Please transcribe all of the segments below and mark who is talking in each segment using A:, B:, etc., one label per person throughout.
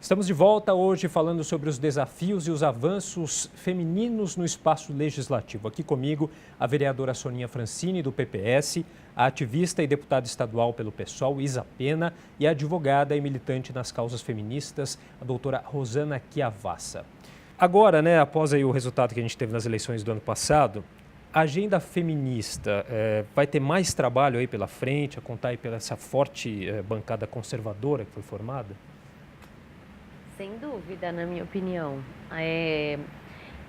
A: Estamos de volta hoje falando sobre os desafios e os avanços femininos no espaço legislativo. Aqui comigo a vereadora Soninha Francini, do PPS, a ativista e deputada estadual pelo PSOL, Isa Pena, e a advogada e militante nas causas feministas, a doutora Rosana Chiavassa. Agora, após aí o resultado que a gente teve nas eleições do ano passado, a agenda feminista vai ter mais trabalho aí pela frente, a contar aí pela essa forte bancada conservadora que foi formada?
B: Sem dúvida, na minha opinião.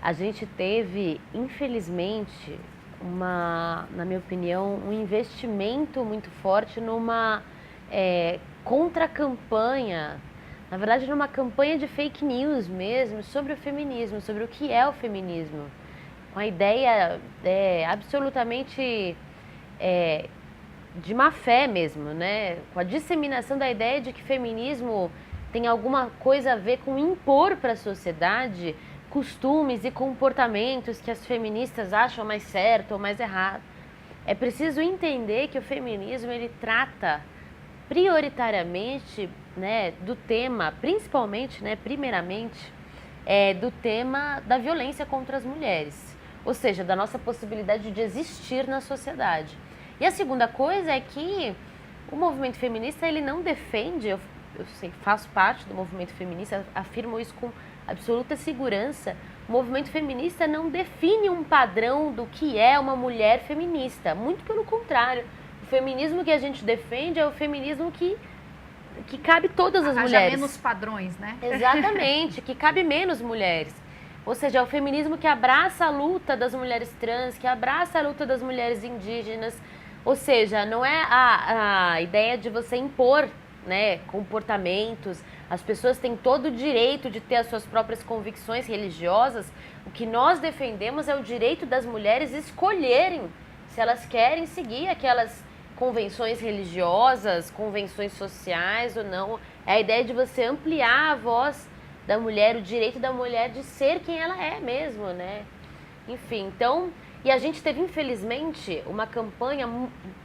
B: A gente teve, infelizmente, na minha opinião, um investimento muito forte numa contra-campanha, na verdade, numa campanha de fake news mesmo, sobre o feminismo, sobre o que é o feminismo. Com a ideia absolutamente de má fé mesmo, né? Com a disseminação da ideia de que feminismo tem alguma coisa a ver com impor para a sociedade costumes e comportamentos que as feministas acham mais certo ou mais errado. É preciso entender que o feminismo ele trata prioritariamente, do tema, principalmente, primeiramente, do tema da violência contra as mulheres, ou seja, da nossa possibilidade de existir na sociedade. E a segunda coisa é que o movimento feminista ele não defende, eu faço parte do movimento feminista, afirmo isso com absoluta segurança. O movimento feminista não define um padrão do que é uma mulher feminista. Muito pelo contrário. O feminismo que a gente defende é o feminismo que cabe todas as mulheres.
C: Haja menos padrões, né?
B: Exatamente, que cabe menos mulheres. Ou seja, é o feminismo que abraça a luta das mulheres trans, que abraça a luta das mulheres indígenas. Ou seja, não é a ideia de você impor comportamentos. As pessoas têm todo o direito de ter as suas próprias convicções religiosas. O que nós defendemos é o direito das mulheres escolherem se elas querem seguir aquelas convenções religiosas, convenções sociais ou não. É a ideia de você ampliar a voz da mulher, o direito da mulher de ser quem ela é mesmo, Enfim, então... E a gente teve, infelizmente, uma campanha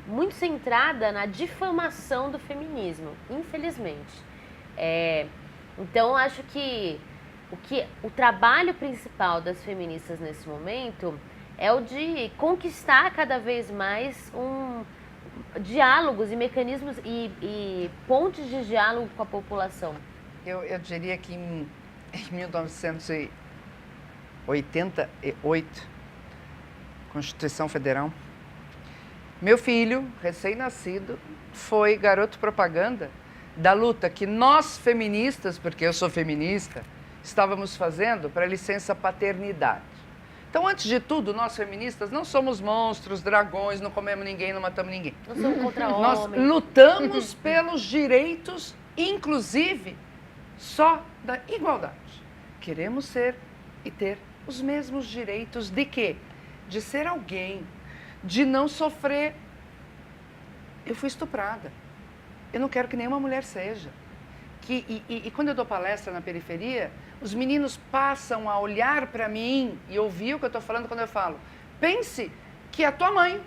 B: muito centrada na difamação do feminismo, infelizmente. Então, acho que o trabalho principal das feministas nesse momento é o de conquistar cada vez mais diálogos e mecanismos e pontes de diálogo com a população.
D: Eu diria que em 1988, Constituição Federal, meu filho, recém-nascido, foi garoto propaganda da luta que nós feministas, porque eu sou feminista, estávamos fazendo para a licença paternidade. Então, antes de tudo, nós feministas não somos monstros, dragões, não comemos ninguém, não matamos ninguém.
B: Não somos contra homem.
D: Nós lutamos pelos direitos, inclusive, só da igualdade. Queremos ser e ter os mesmos direitos de quê? De ser alguém, de não sofrer. Eu fui estuprada. Eu não quero que nenhuma mulher seja. E quando eu dou palestra na periferia, os meninos passam a olhar para mim e ouvir o que eu estou falando quando eu falo. Pense que a tua mãe,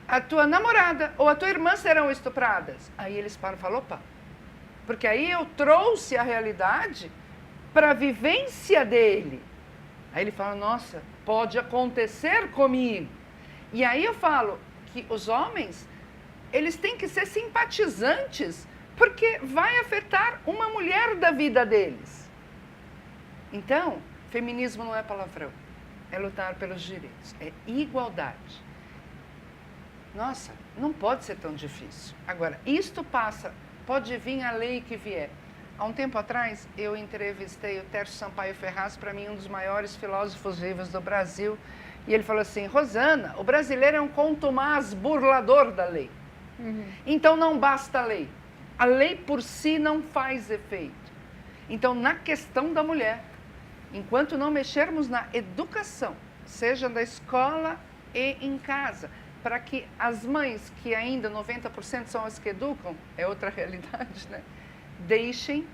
D: a tua namorada ou a tua irmã serão estupradas. Aí eles param e falam, opa, porque aí eu trouxe a realidade para a vivência dele. Aí ele fala, nossa, pode acontecer comigo. E aí eu falo que os homens, eles têm que ser simpatizantes, porque vai afetar uma mulher da vida deles. Então, feminismo não é palavrão, é lutar pelos direitos, é igualdade. Nossa, não pode ser tão difícil. Agora, isto passa, pode vir a lei que vier. Há um tempo atrás, eu entrevistei o Tércio Sampaio Ferraz, para mim um dos maiores filósofos vivos do Brasil, e ele falou assim, Rosana, o brasileiro é um contumaz burlador da lei. Então não basta a lei. A lei por si não faz efeito. Então, na questão da mulher, enquanto não mexermos na educação, seja da escola e em casa, para que as mães, que ainda 90% são as que educam, é outra realidade, deixem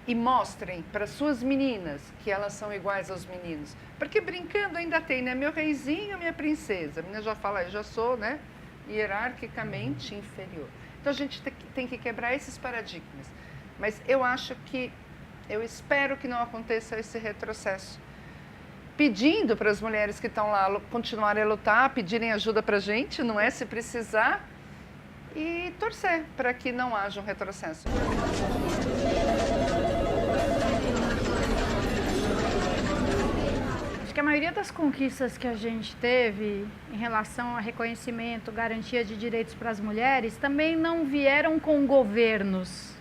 D: e mostrem para suas meninas que elas são iguais aos meninos. Porque brincando ainda tem, meu reizinho, minha princesa. A menina já fala, eu já sou, hierarquicamente inferior. Então a gente tem que quebrar esses paradigmas. Mas eu acho que Eu espero que não aconteça esse retrocesso. Pedindo para as mulheres que estão lá continuarem a lutar, pedirem ajuda para a gente, não é? Se precisar, e torcer para que não haja um retrocesso.
C: Acho que a maioria das conquistas que a gente teve em relação a reconhecimento, garantia de direitos para as mulheres, também não vieram com governos,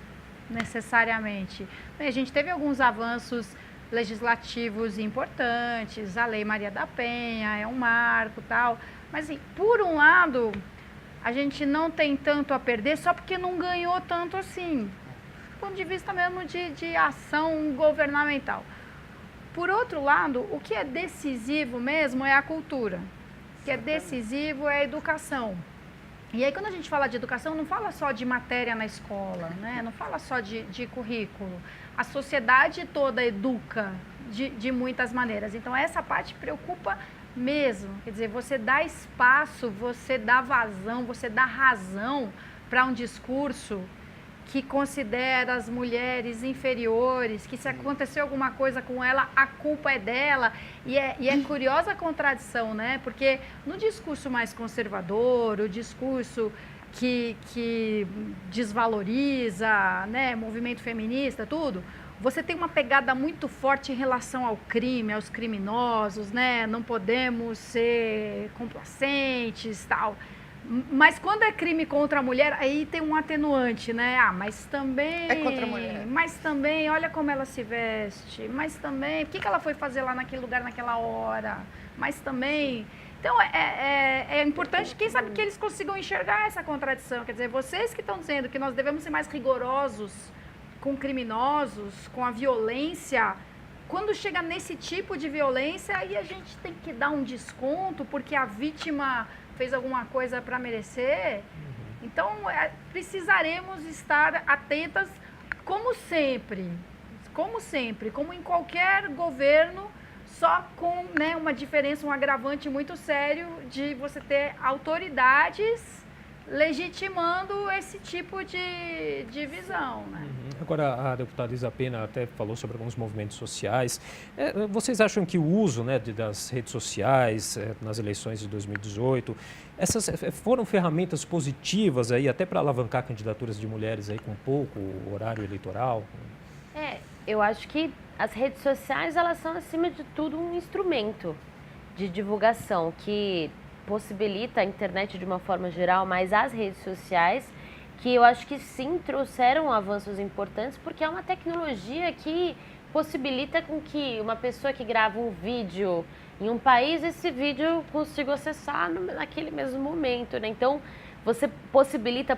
C: necessariamente. Bem, a gente teve alguns avanços legislativos importantes, a Lei Maria da Penha é um marco, tal, mas assim, por um lado, a gente não tem tanto a perder só porque não ganhou tanto assim, do ponto de vista mesmo de ação governamental. Por outro lado, o que é decisivo mesmo é a cultura, o que é decisivo é a educação. E aí, quando a gente fala de educação, não fala só de matéria na escola, né? Não fala só de currículo. A sociedade toda educa de muitas maneiras. Então, essa parte preocupa mesmo. Quer dizer, você dá espaço, você dá vazão, você dá razão para um discurso que considera as mulheres inferiores, que se acontecer alguma coisa com ela, a culpa é dela. E é curiosa a contradição, né? Porque no discurso mais conservador, o discurso que desvaloriza, né, movimento feminista, tudo, você tem uma pegada muito forte em relação ao crime, aos criminosos, né? Não podemos ser complacentes, tal. Mas quando é crime contra a mulher, aí tem um atenuante, né? Ah, mas também...
D: É contra a mulher.
C: Mas também, olha como ela se veste. Mas também, o que ela foi fazer lá naquele lugar, naquela hora? Mas também... Então, é importante, quem sabe, que eles consigam enxergar essa contradição. Quer dizer, vocês que estão dizendo que nós devemos ser mais rigorosos com criminosos, com a violência... Quando chega nesse tipo de violência, aí a gente tem que dar um desconto, porque a vítima fez alguma coisa para merecer. Então, precisaremos estar atentas, como sempre, como em qualquer governo, só com, né, uma diferença, um agravante muito sério de você ter autoridades legitimando esse tipo de visão, né?
A: Agora, a deputada Isa Pena até falou sobre alguns movimentos sociais. Vocês acham que o uso, né, das redes sociais nas eleições de 2018, essas foram ferramentas positivas aí, até para alavancar candidaturas de mulheres aí com pouco horário eleitoral?
B: Eu acho que as redes sociais, elas são, acima de tudo, um instrumento de divulgação que possibilita a internet de uma forma geral, mas as redes sociais, que eu acho que sim trouxeram avanços importantes, porque é uma tecnologia que possibilita com que uma pessoa que grava um vídeo em um país, esse vídeo consiga acessar naquele mesmo momento, né? Então, você possibilitou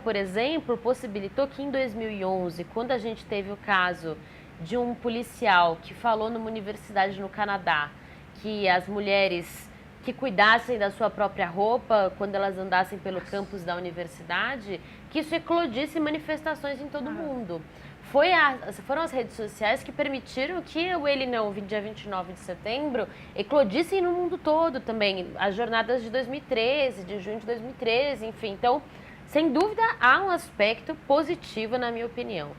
B: que em 2011, quando a gente teve o caso de um policial que falou numa universidade no Canadá que as mulheres que cuidassem da sua própria roupa quando elas andassem pelo campus da universidade, que isso eclodisse manifestações em todo o mundo. Foram as redes sociais que permitiram que o Ele Não, dia 29 de setembro, eclodissem no mundo todo também. As jornadas de 2013, de junho de 2013, enfim. Então, sem dúvida, há um aspecto positivo, na minha opinião.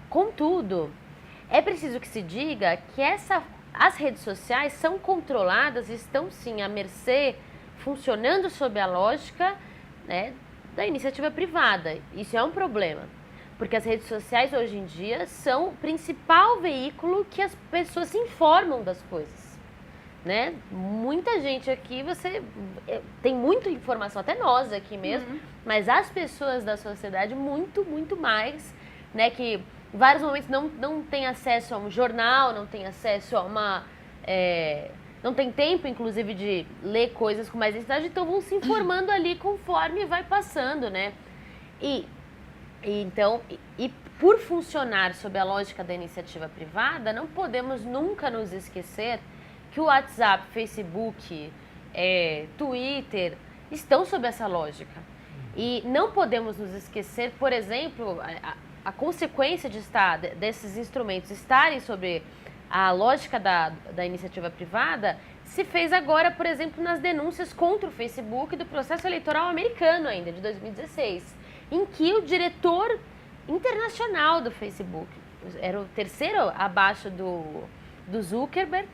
B: Contudo, é preciso que se diga que as redes sociais são controladas, estão sim à mercê, funcionando sob a lógica, né, da iniciativa privada. Isso é um problema, porque as redes sociais hoje em dia são o principal veículo que as pessoas se informam das coisas, né? Muita gente aqui, tem muita informação, até nós aqui mesmo, mas as pessoas da sociedade muito, muito mais, né, que em vários momentos não tem acesso a um jornal, não tem acesso a não tem tempo, inclusive, de ler coisas com mais intensidade, então vão se informando ali conforme vai passando, né? Então, por funcionar sob a lógica da iniciativa privada, não podemos nunca nos esquecer que o WhatsApp, Facebook, Twitter estão sob essa lógica. E não podemos nos esquecer, por exemplo, a consequência desses instrumentos estarem sobre a lógica da iniciativa privada se fez agora, por exemplo, nas denúncias contra o Facebook do processo eleitoral americano ainda, de 2016, em que o diretor internacional do Facebook era o terceiro abaixo do Zuckerberg,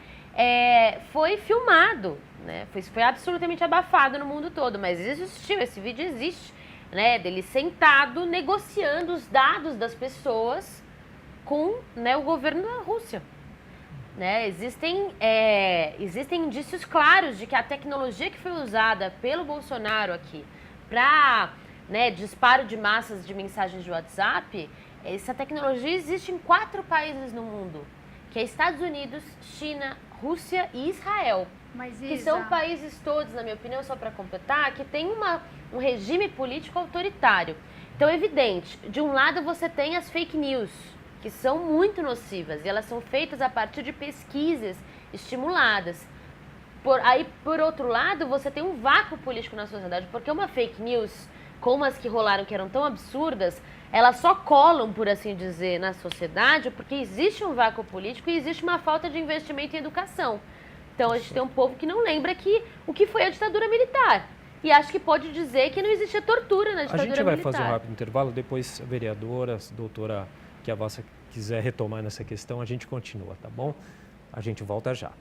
B: foi filmado, né? Foi absolutamente abafado no mundo todo, mas existiu, esse vídeo existe, né? Dele sentado negociando os dados das pessoas com, né, o governo da Rússia. Né? Existem indícios claros de que a tecnologia que foi usada pelo Bolsonaro aqui para, né, disparo de massas de mensagens de WhatsApp, essa tecnologia existe em 4 países no mundo, que é Estados Unidos, China, Rússia e Israel.
C: Mas,
B: que são países todos, na minha opinião, só para completar, que tem um regime político autoritário. Então é evidente, de um lado você tem as fake news, que são muito nocivas, e elas são feitas a partir de pesquisas estimuladas. Por outro lado, você tem um vácuo político na sociedade, porque uma fake news, como as que rolaram, que eram tão absurdas, elas só colam, por assim dizer, na sociedade, porque existe um vácuo político e existe uma falta de investimento em educação. Então a gente tem um povo que não lembra o que foi a ditadura militar. E acho que pode dizer que não existia tortura na ditadura militar.
A: A gente vai fazer um rápido intervalo, depois a vereadora, a doutora Chiavassa quiser retomar nessa questão, a gente continua, tá bom? A gente volta já.